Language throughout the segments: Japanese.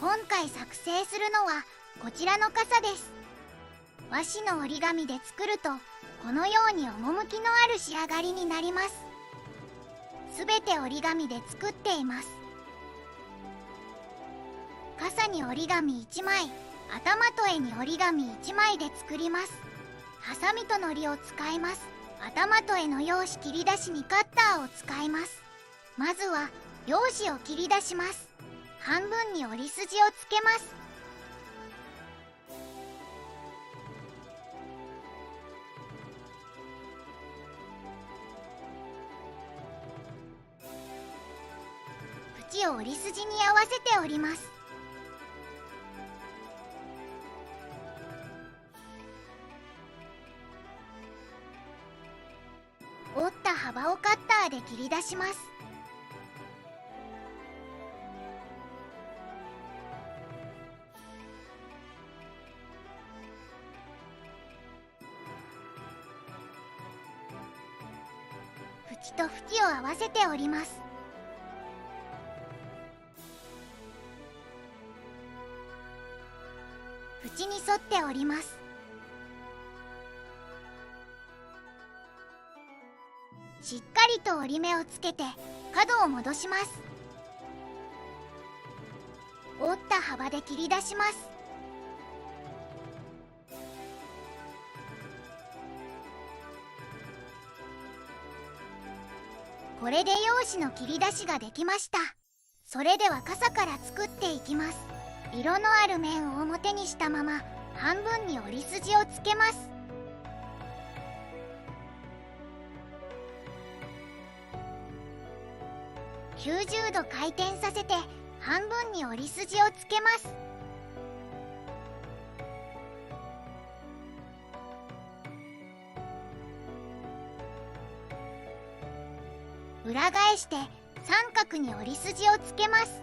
今回作成するのはこちらの傘です。和紙の折り紙で作るとこのように趣のある仕上がりになります。すべて折り紙で作っています。傘に折り紙1枚、頭と柄に折り紙1枚で作ります。ハサミと糊を使います。頭と柄の用紙切り出しにカッターを使います。まずは用紙を切り出します。半分に折り筋をつけます。縁を折り筋に合わせて折ります。折った幅をカッターで切り出します。縁と縁を合わせて折ります。縁に沿って折ります。しっかりと折り目をつけて角を戻します。折った幅で切り出します。これで用紙の切り出しができました。それでは傘から作っていきます。色のある面を表にしたまま半分に折り筋をつけます。90度回転させて半分に折り筋をつけます。裏返して三角に折り筋をつけます。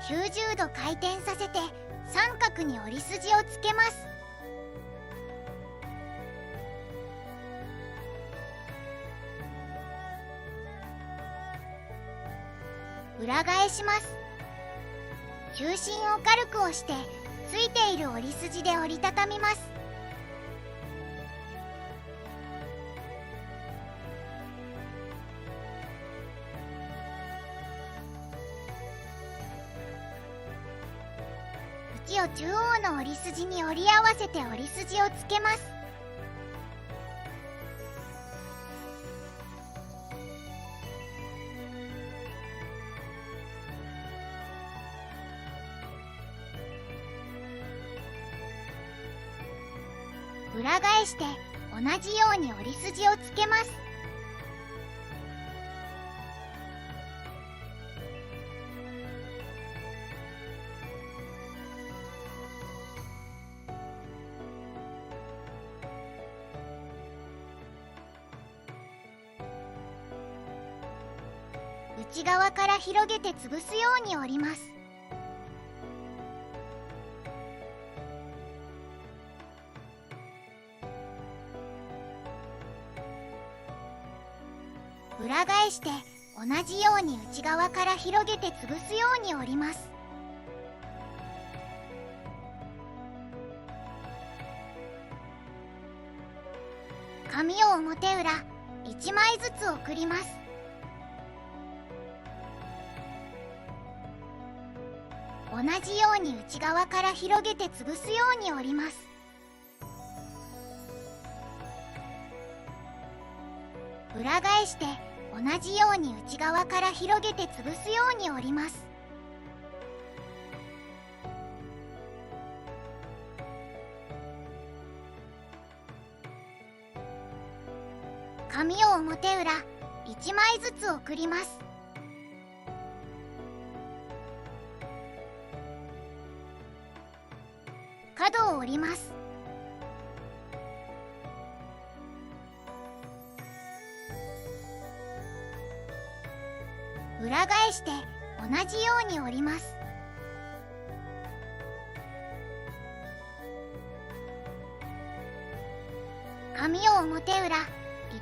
90度回転させて三角に折り筋をつけます。裏返します。中心を軽く押してついている折り筋で折りたたみます。縁を中央の折り筋に折り合わせて折り筋をつけます。裏返して同じように折り筋をつけます。内側から広げて潰すように折ります。裏返して同じように内側から広げて潰すように折ります。紙を表裏1枚ずつ送ります。同じように内側から広げて潰すように折ります。裏返して同じように内側から広げて潰すように折ります。紙を表裏1枚ずつ送ります。角を折ります。裏返して同じように折ります。紙を表裏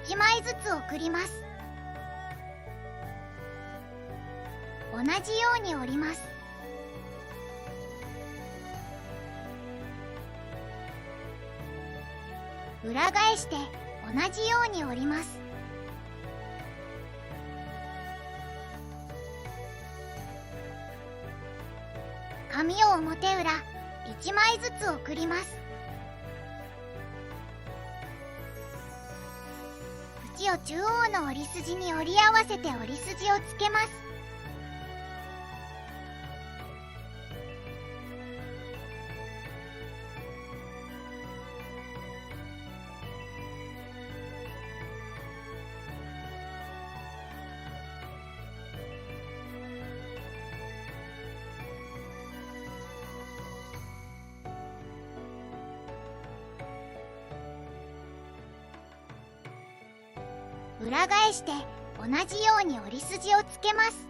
1枚ずつ送ります。同じように折ります。裏返して同じように折ります。紙を表裏1枚ずつ送ります。縁を中央の折り筋に折り合わせて折り筋をつけます。裏返して同じように折り筋をつけます。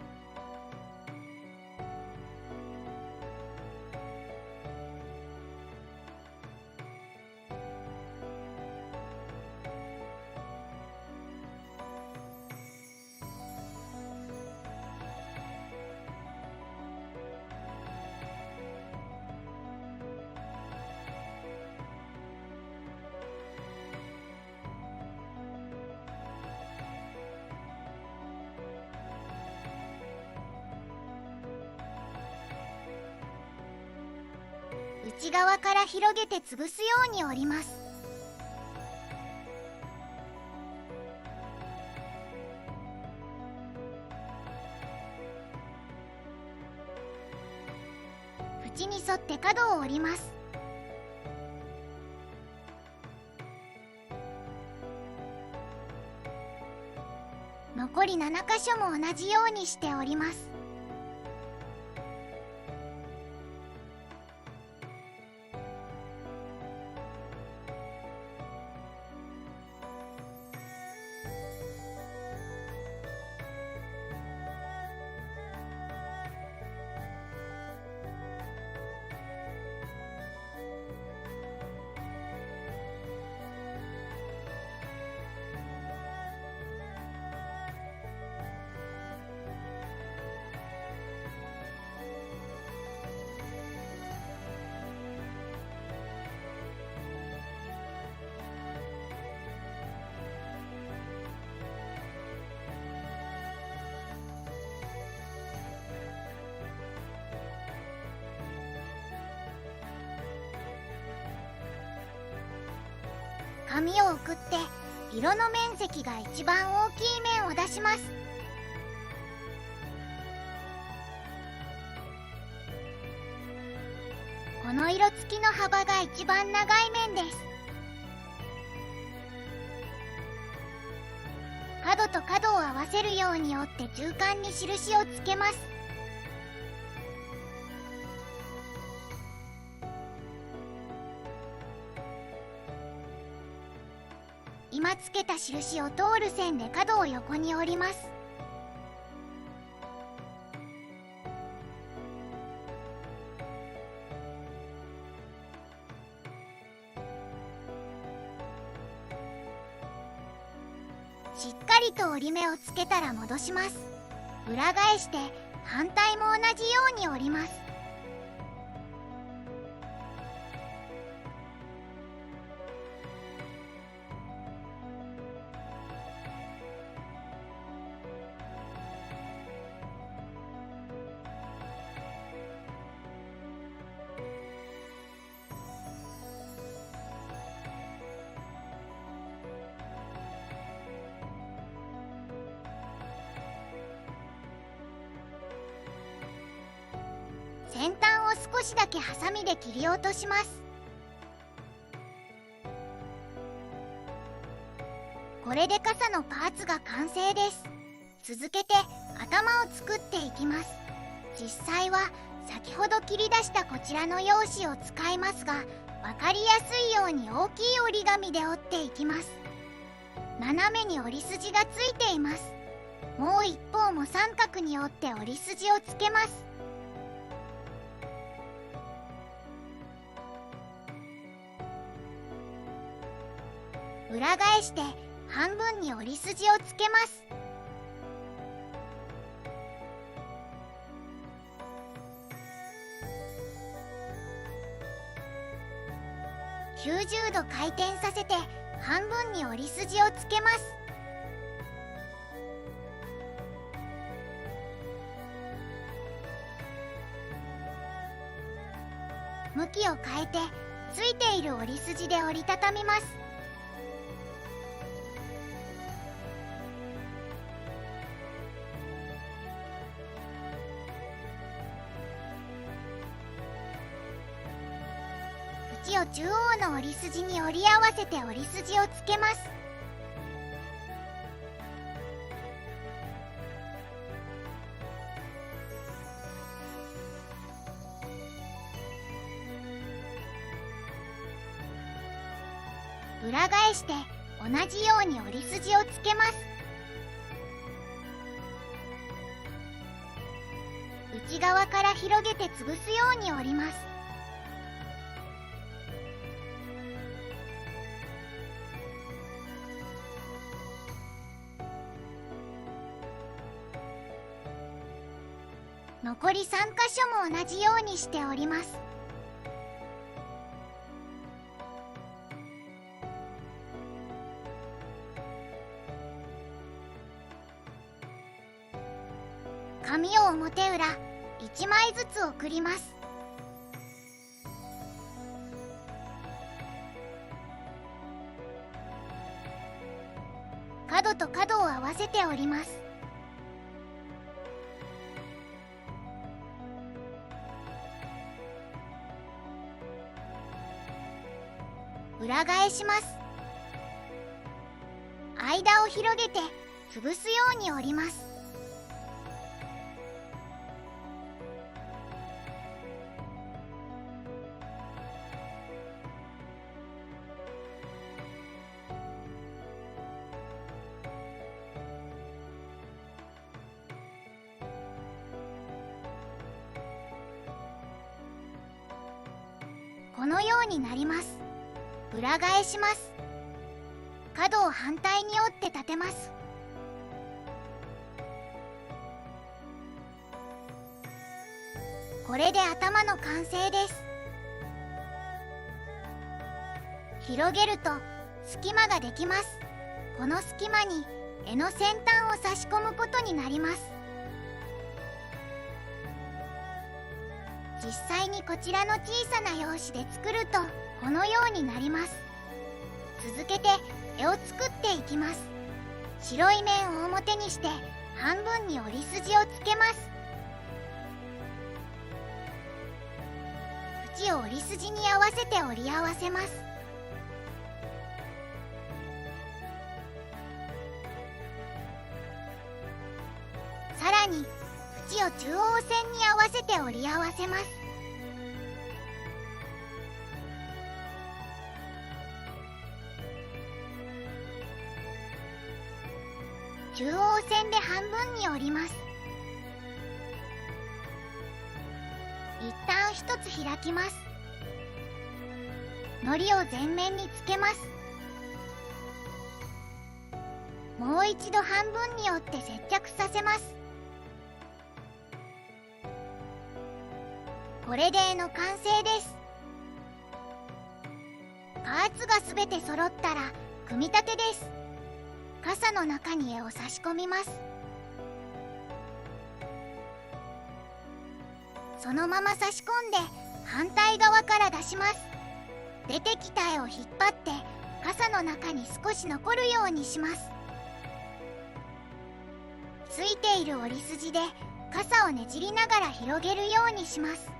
内側から広げて潰すように折ります。縁に沿って角を折ります。残り7箇所も同じようにして折ります。紙を送って色の面積が一番大きい面を出します。この色付きの幅が一番長い面です。角と角を合わせるように折って中間に印をつけます。今つけた印を通る線で角を横に折ります。しっかりと折り目をつけたら戻します。裏返して反対も同じように折ります。先端を少しだけハサミで切り落とします。これで傘のパーツが完成です。続けて頭を作っていきます。実際は先ほど切り出したこちらの用紙を使いますが、分かりやすいように大きい折り紙で折っていきます。斜めに折り筋がついています。もう一方も三角に折って折り筋をつけます。裏返して半分に折り筋をつけます。90度回転させて半分に折り筋をつけます。向きを変えてついている折り筋で折りたたみます。縁を中央の折り筋に折り合わせて折り筋をつけます。裏返して同じように折り筋をつけます。内側から広げて潰すように折ります。残り3箇所も同じようにして折ります。紙を表裏1枚ずつ送ります。角と角を合わせて折ります。裏返します。間を広げて潰すように折ります。このようになります。裏返します。角を反対に折って立てます。これで頭の完成です。広げると隙間ができます。この隙間に柄の先端を差し込むことになります。実際にこちらの小さな用紙で作るとこのようになります。続けて絵を作っていきます。白い面を表にして半分に折り筋をつけます。縁を折り筋に合わせて折り合わせます。さらに縁を中央線に合わせて折り合わせます。中央線で半分に折ります。一旦一つ開きます。糊を前面につけます。もう一度半分に折って接着させます。これで絵の完成です。パーツがすべて揃ったら組み立てです。傘の中に絵を差し込みます。そのまま差し込んで反対側から出します。出てきた絵を引っ張って傘の中に少し残るようにします。ついている折り筋で傘をねじりながら広げるようにします。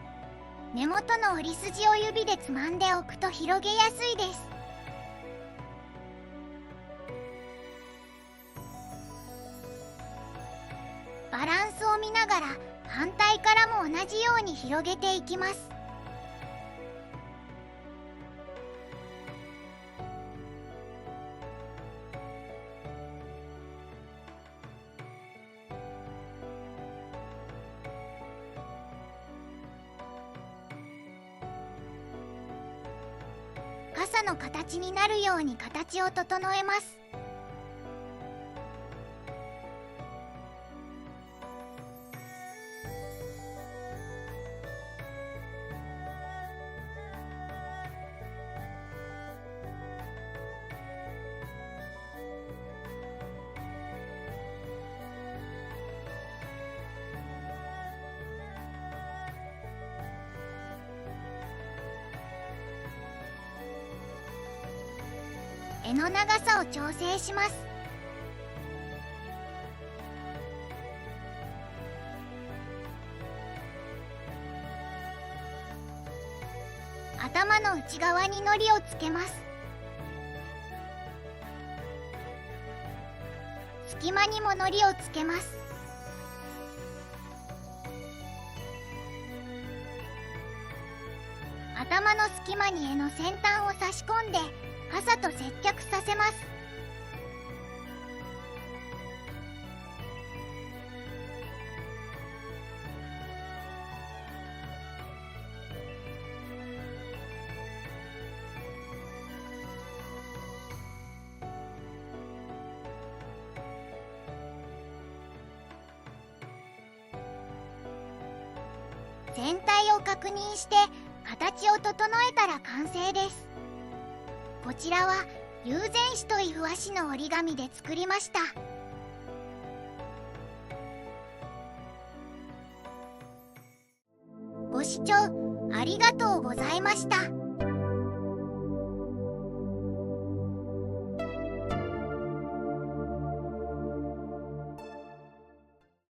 根元の折り筋を指でつまんでおくと広げやすいです。バランスを見ながら反対からも同じように広げていきます。傘の形になるように形を整えます。の長さを調整します。頭の内側に糊をつけます。隙間にも糊をつけます。頭の隙間に柄の先端を差し込んで傘と接着させます。全体を確認して形を整えたら完成です。こちらは友禅紙とイフ和紙の折り紙で作りました。ご視聴ありがとうございました。